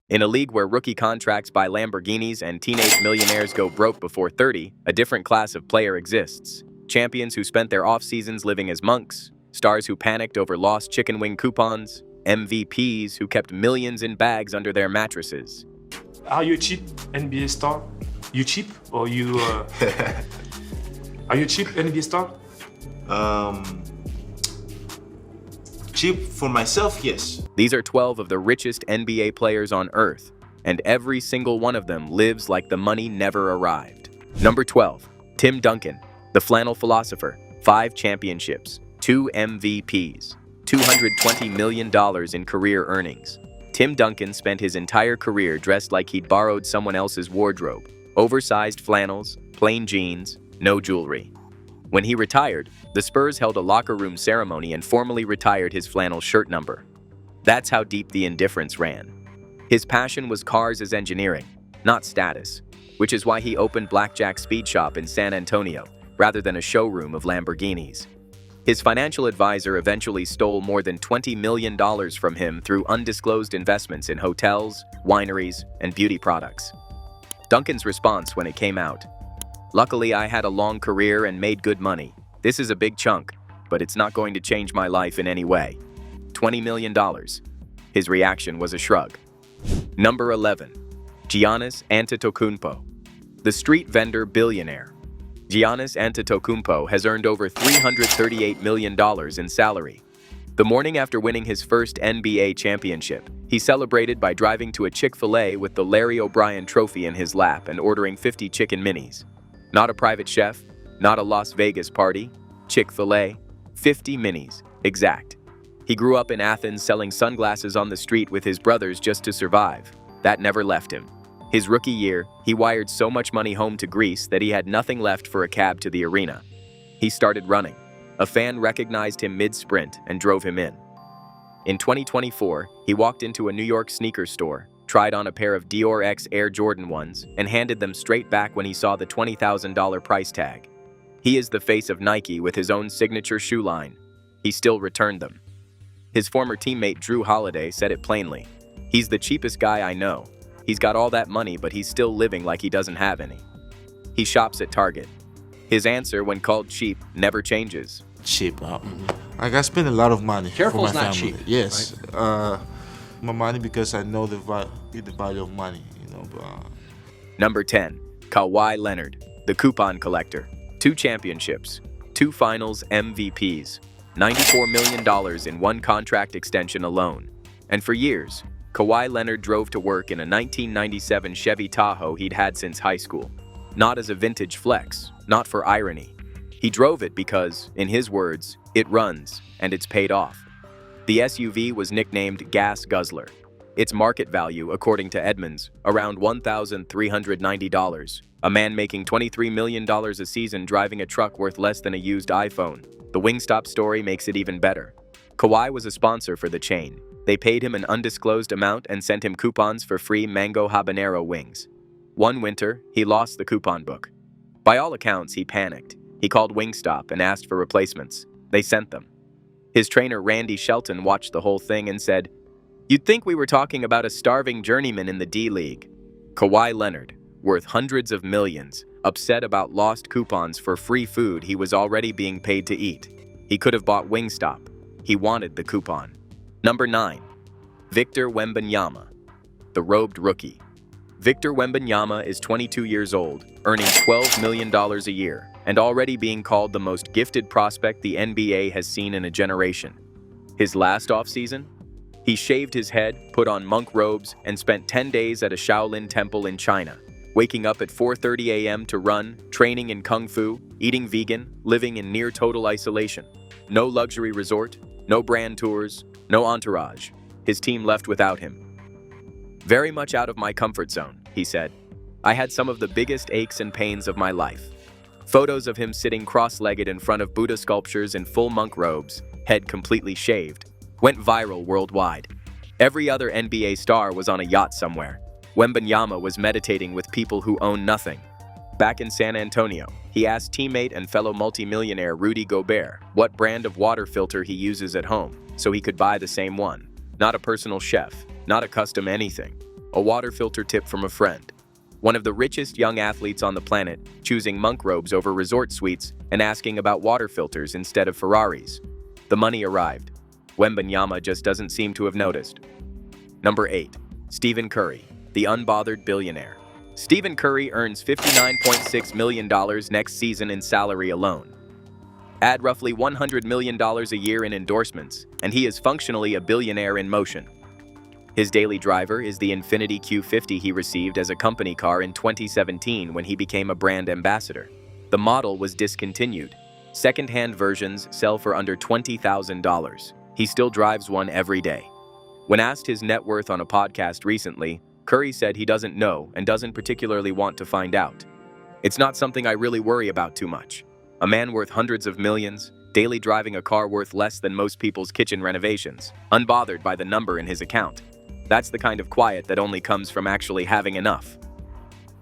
In a league where rookie contracts buy Lamborghinis and teenage millionaires go broke before 30, a different class of player exists. Champions who spent their off-seasons living as monks, stars who panicked over lost chicken wing coupons, MVPs who kept millions in bags under their mattresses. Are you a cheap NBA star? You cheap or you? Are you a cheap NBA star? Cheap for myself, yes. These are 12 of the richest NBA players on Earth, and every single one of them lives like the money never arrived. Number 12, Tim Duncan, the flannel philosopher, 5 championships, 2 MVPs, $220 million in career earnings. Tim Duncan spent his entire career dressed like he'd borrowed someone else's wardrobe. Oversized flannels, plain jeans, no jewelry. When he retired, the Spurs held a locker room ceremony and formally retired his flannel shirt number. That's how deep the indifference ran. His passion was cars as engineering, not status, which is why he opened Blackjack Speed Shop in San Antonio, rather than a showroom of Lamborghinis. His financial advisor eventually stole more than $20 million from him through undisclosed investments in hotels, wineries, and beauty products. Duncan's response when it came out: "Luckily, I had a long career and made good money. This is a big chunk, but it's not going to change my life in any way. $20 million. His reaction was a shrug. Number 11. Giannis Antetokounmpo, the street vendor billionaire. Giannis Antetokounmpo has earned over $338 million in salary. The morning after winning his first NBA championship, he celebrated by driving to a Chick-fil-A with the Larry O'Brien trophy in his lap and ordering 50 chicken minis. Not a private chef, not a Las Vegas party. Chick-fil-A, 50 minis, exact. He grew up in Athens selling sunglasses on the street with his brothers just to survive. That never left him. His rookie year, he wired so much money home to Greece that he had nothing left for a cab to the arena. He started running. A fan recognized him mid-sprint and drove him in. In 2024, he walked into a New York sneaker store, tried on a pair of Dior X Air Jordan 1s, and handed them straight back when he saw the $20,000 price tag. He is the face of Nike with his own signature shoe line. He still returned them. His former teammate Drew Holiday said it plainly: "He's the cheapest guy I know. He's got all that money, but he's still living like he doesn't have any." He shops at Target. His answer when called cheap never changes. Cheap. Like, I spend a lot of money Careful for my is not family. cheap, Yes. My money, because I know the value of money, Number 10. Kawhi Leonard, the coupon collector. 2 championships, 2 finals MVPs, $94 million in one contract extension alone. And for years, Kawhi Leonard drove to work in a 1997 Chevy Tahoe he'd had since high school. Not as a vintage flex, not for irony. He drove it because, in his words, it runs, and it's paid off. The SUV was nicknamed Gas Guzzler. Its market value, according to Edmunds, around $1,390. A man making $23 million a season driving a truck worth less than a used iPhone. The Wingstop story makes it even better. Kawhi was a sponsor for the chain. They paid him an undisclosed amount and sent him coupons for free mango habanero wings. One winter, he lost the coupon book. By all accounts, he panicked. He called Wingstop and asked for replacements. They sent them. His trainer Randy Shelton watched the whole thing and said, "You'd think we were talking about a starving journeyman in the D-League." Kawhi Leonard, worth hundreds of millions, upset about lost coupons for free food he was already being paid to eat. He could have bought Wingstop. He wanted the coupon. Number 9. Victor Wembanyama, the robed rookie. Victor Wembanyama is 22 years old, earning $12 million a year, and already being called the most gifted prospect the NBA has seen in a generation. His last offseason? He shaved his head, put on monk robes, and spent 10 days at a Shaolin temple in China, waking up at 4:30 a.m. to run, training in kung fu, eating vegan, living in near total isolation. No luxury resort, no brand tours, no entourage. His team left without him. "Very much out of my comfort zone," he said. "I had some of the biggest aches and pains of my life." Photos of him sitting cross-legged in front of Buddha sculptures in full monk robes, head completely shaved, went viral worldwide. Every other NBA star was on a yacht somewhere. Wembanyama was meditating with people who own nothing. Back in San Antonio, he asked teammate and fellow multimillionaire Rudy Gobert what brand of water filter he uses at home, so he could buy the same one. Not a personal chef, not a custom anything. A water filter tip from a friend. One of the richest young athletes on the planet, choosing monk robes over resort suites and asking about water filters instead of Ferraris. The money arrived. Wembanyama just doesn't seem to have noticed. Number 8. Stephen Curry, the unbothered billionaire. Stephen Curry earns $59.6 million next season in salary alone. Add roughly $100 million a year in endorsements, and he is functionally a billionaire in motion. His daily driver is the Infiniti Q50 he received as a company car in 2017 when he became a brand ambassador. The model was discontinued. Second-hand versions sell for under $20,000. He still drives one every day. When asked his net worth on a podcast recently, Curry said he doesn't know and doesn't particularly want to find out. It's not something I really worry about too much. A man worth hundreds of millions, daily driving a car worth less than most people's kitchen renovations, unbothered by the number in his account. That's the kind of quiet that only comes from actually having enough.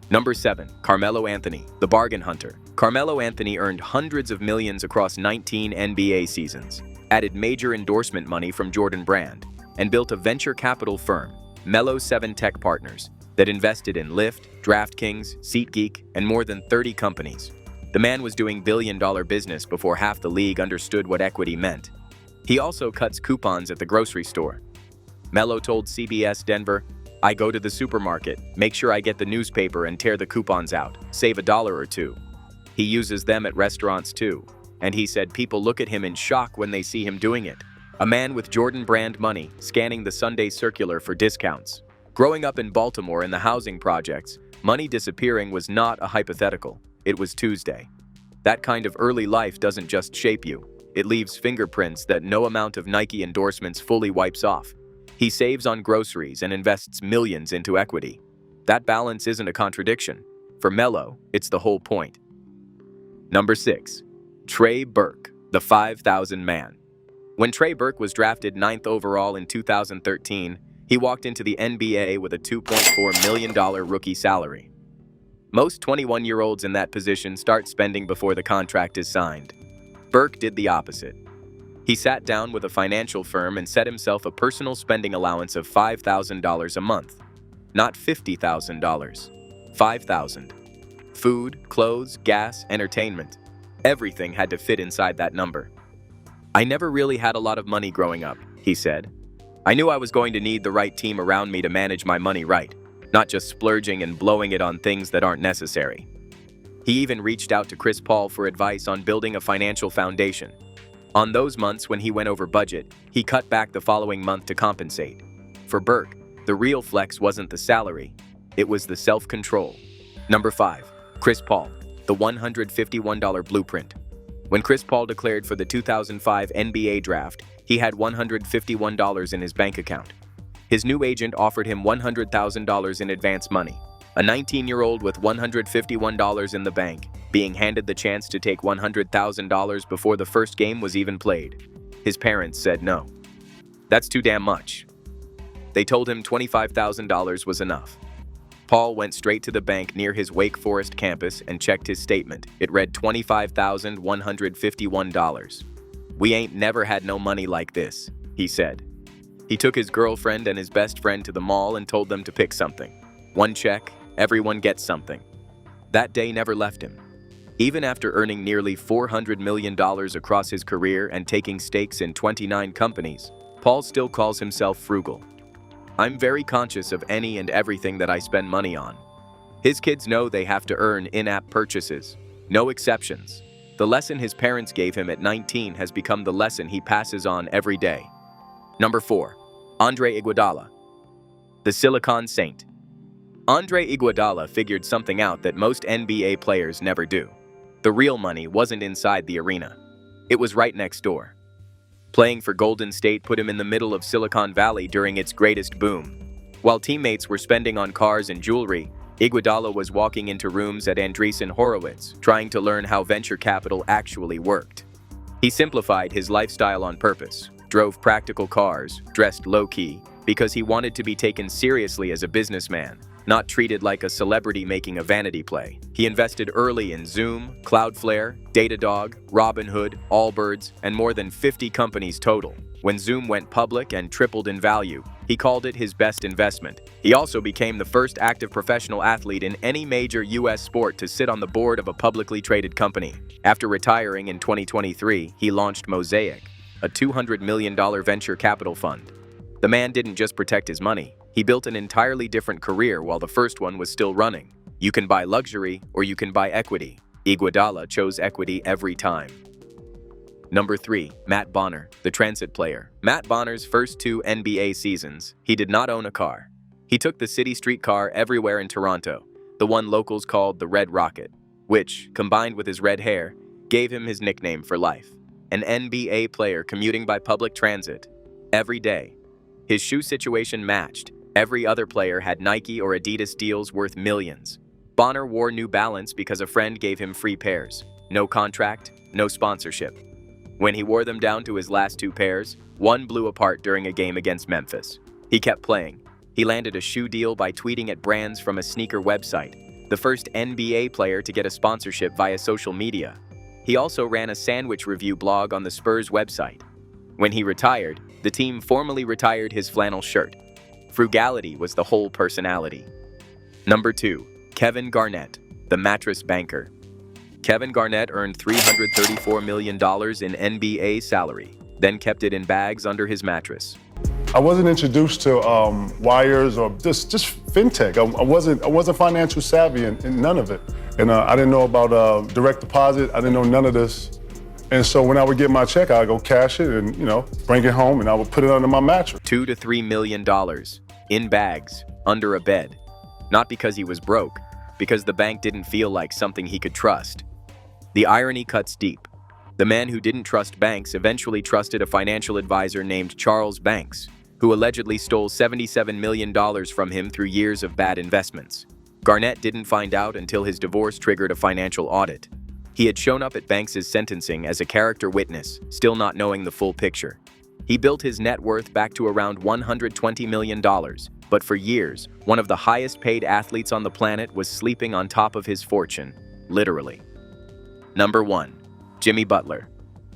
Number 7. Carmelo Anthony, the bargain hunter. Carmelo Anthony earned hundreds of millions across 19 NBA seasons, added major endorsement money from Jordan Brand, and built a venture capital firm, Melo 7 Tech Partners, that invested in Lyft, DraftKings, SeatGeek, and more than 30 companies. The man was doing billion-dollar business before half the league understood what equity meant. He also cuts coupons at the grocery store. Melo told CBS Denver, "I go to the supermarket, make sure I get the newspaper and tear the coupons out, save $1 or $2. He uses them at restaurants too, and he said people look at him in shock when they see him doing it. A man with Jordan Brand money scanning the Sunday Circular for discounts. Growing up in Baltimore in the housing projects, money disappearing was not a hypothetical. It was Tuesday. That kind of early life doesn't just shape you. It leaves fingerprints that no amount of Nike endorsements fully wipes off. He saves on groceries and invests millions into equity. That balance isn't a contradiction. For Melo, it's the whole point." Number 6. Trey Burke, the 5,000 man. When Trey Burke was drafted 9th overall in 2013, he walked into the NBA with a $2.4 million rookie salary. Most 21-year-olds in that position start spending before the contract is signed. Burke did the opposite. He sat down with a financial firm and set himself a personal spending allowance of $5,000 a month. Not $50,000. $5,000. Food, clothes, gas, entertainment. Everything had to fit inside that number. "I never really had a lot of money growing up," he said. "I knew I was going to need the right team around me to manage my money right, not just splurging and blowing it on things that aren't necessary." He even reached out to Chris Paul for advice on building a financial foundation. On those months when he went over budget, he cut back the following month to compensate. For Burke, the real flex wasn't the salary, it was the self-control. Number 5. Chris Paul, the $151 blueprint. When Chris Paul declared for the 2005 NBA draft, he had $151 in his bank account. His new agent offered him $100,000 in advance money. A 19-year-old with $151 in the bank, being handed the chance to take $100,000 before the first game was even played. His parents said no. That's too damn much. They told him $25,000 was enough. Paul went straight to the bank near his Wake Forest campus and checked his statement. It read $25,151. "We ain't never had no money like this," he said. He took his girlfriend and his best friend to the mall and told them to pick something. One check, everyone gets something. That day never left him. Even after earning nearly $400 million across his career and taking stakes in 29 companies, Paul still calls himself frugal. "I'm very conscious of any and everything that I spend money on." His kids know they have to earn in-app purchases. No exceptions. The lesson his parents gave him at 19 has become the lesson he passes on every day. Number 4. Andre Iguodala, the Silicon Saint. Andre Iguodala figured something out that most NBA players never do. The real money wasn't inside the arena. It was right next door. Playing for Golden State put him in the middle of Silicon Valley during its greatest boom. While teammates were spending on cars and jewelry, Iguodala was walking into rooms at Andreessen Horowitz, trying to learn how venture capital actually worked. He simplified his lifestyle on purpose, drove practical cars, dressed low-key, because he wanted to be taken seriously as a businessman, not treated like a celebrity making a vanity play. He invested early in Zoom, Cloudflare, Datadog, Robinhood, Allbirds, and more than 50 companies total. When Zoom went public and tripled in value, He called it his best investment. He also became the first active professional athlete in any major U.S. sport to sit on the board of a publicly traded company. After retiring in 2023, he launched Mosaic, a $200 million venture capital fund. The man didn't just protect his money, he built an entirely different career while the first one was still running. You can buy luxury or you can buy equity. Iguodala chose equity every time. Number 3. Matt Bonner, the transit player. Matt Bonner's first 2 NBA seasons, he did not own a car. He took the city streetcar everywhere in Toronto, the one locals called the Red Rocket, which, combined with his red hair, gave him his nickname for life. An NBA player commuting by public transit every day. His shoe situation matched. Every other player had Nike or Adidas deals worth millions. Bonner wore New Balance because a friend gave him free pairs. No contract, no sponsorship. When he wore them down to his last 2 pairs, one blew apart during a game against Memphis. He kept playing. He landed a shoe deal by tweeting at brands from a sneaker website, the first NBA player to get a sponsorship via social media. He also ran a sandwich review blog on the Spurs website. When he retired, the team formally retired his flannel shirt. Frugality was the whole personality. Number 2. Kevin Garnett, the mattress banker. Kevin Garnett earned $334 million in NBA salary, then kept it in bags under his mattress. I wasn't introduced to wires or just fintech. I wasn't financial savvy in none of it. And I didn't know about direct deposit. I didn't know none of this. And so when I would get my check, I'd go cash it and, bring it home and I would put it under my mattress. $2 to $3 million in bags, under a bed. Not because he was broke, because the bank didn't feel like something he could trust. The irony cuts deep. The man who didn't trust banks eventually trusted a financial advisor named Charles Banks, who allegedly stole $77 million from him through years of bad investments. Garnett didn't find out until his divorce triggered a financial audit. He had shown up at Banks' sentencing as a character witness, still not knowing the full picture. He built his net worth back to around $120 million, but for years, one of the highest paid athletes on the planet was sleeping on top of his fortune, literally. Number 1. Jimmy Butler,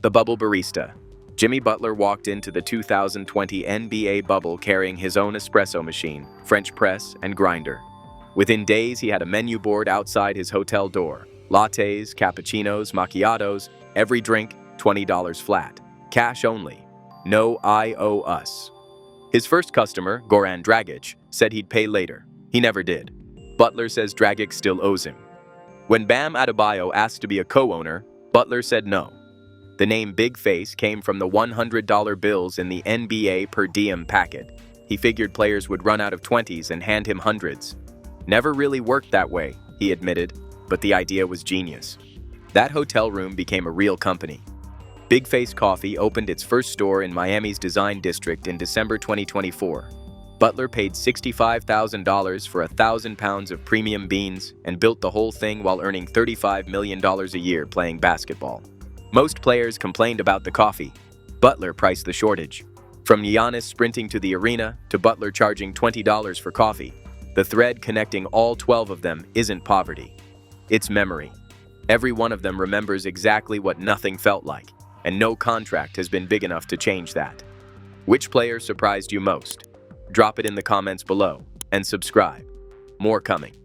the bubble barista. Jimmy Butler walked into the 2020 NBA bubble carrying his own espresso machine, French press, and grinder. Within days, he had a menu board outside his hotel door. Lattes, cappuccinos, macchiatos, every drink, $20 flat. Cash only. No I owe us. His first customer, Goran Dragic, said he'd pay later. He never did. Butler says Dragic still owes him. When Bam Adebayo asked to be a co-owner, Butler said no. The name Big Face came from the $100 bills in the NBA per diem packet. He figured players would run out of 20s and hand him hundreds. Never really worked that way, he admitted, but the idea was genius. That hotel room became a real company. Big Face Coffee opened its first store in Miami's Design District in December 2024. Butler paid $65,000 for 1,000 pounds of premium beans and built the whole thing while earning $35 million a year playing basketball. Most players complained about the coffee. Butler priced the shortage. From Giannis sprinting to the arena to Butler charging $20 for coffee, the thread connecting all 12 of them isn't poverty. It's memory. Every one of them remembers exactly what nothing felt like, and no contract has been big enough to change that. Which player surprised you most? Drop it in the comments below and subscribe. More coming.